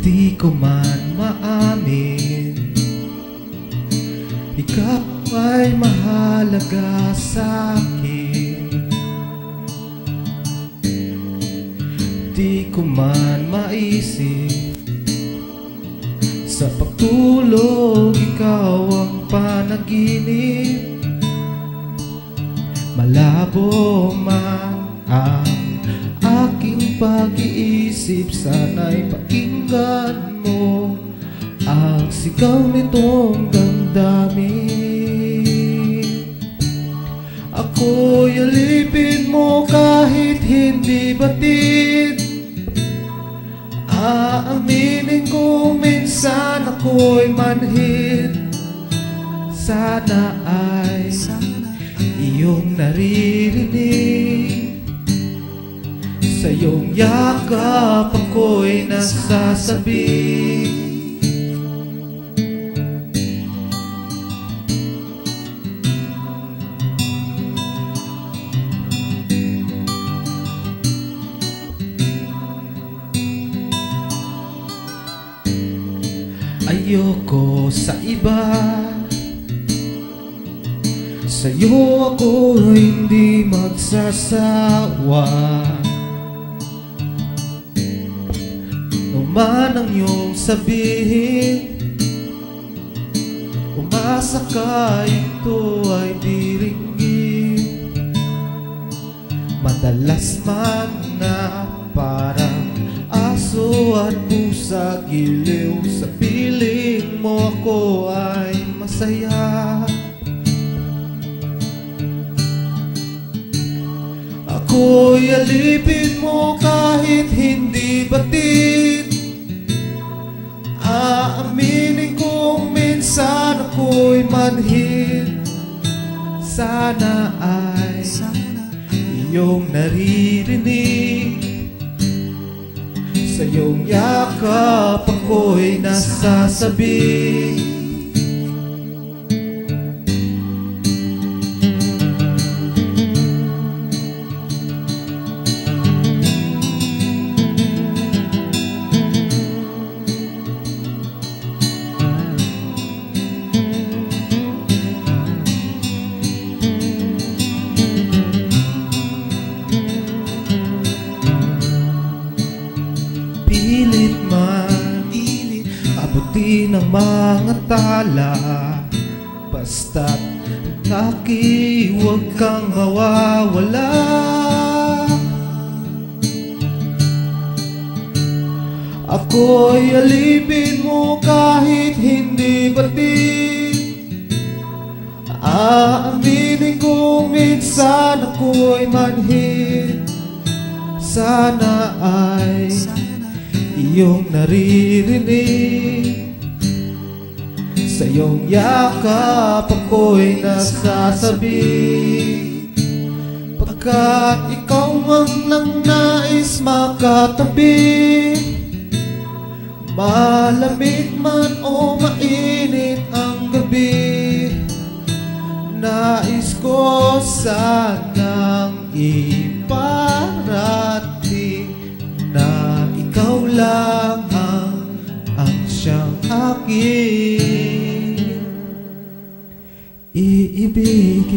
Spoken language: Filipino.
Di ko man maamin, ikaw ay mahalaga sa'kin. Di ko man maisip, sa pagtulog ikaw ang panaginip. Malabo man ang aking pag-iisip, sana'y pakinggan mo ang sigaw nitong damdamin. Ako'y alipin mo kahit hindi batid. Aaminin kong minsan ako'y manhid. Sana ay iyong naririnig. Sa iyong yakap ako'y nasasabi. Ayoko sa iba, sa'yo ako hindi magsasawa. Man ang iyong sabihin, umasa ka, ito ay diringgin. Madalas man na parang aso at pusa, giliw sa piling mo ako ay masaya. Ako'y alipin mo kahit hindi batid. Aaminin kong minsan ako'y manhid. Sana ay iyong naririnig. Sa iyong yakap ako'y nasasabi. Pilit man, abutin ang mga tala. Basta't kaki, huwag kang mawawala. Ako'y alipin mo kahit hindi batid. Aaminin kong minsan ako'y manhid. Sana ay iyong naririnig. Sa iyong yakap ako'y nasasabi. Pagkat ikaw ang nangnais makatabi, malamig man o mainit ang gabi, nais ko sanang iparating na ikaw lang ang siyang aking iibigin.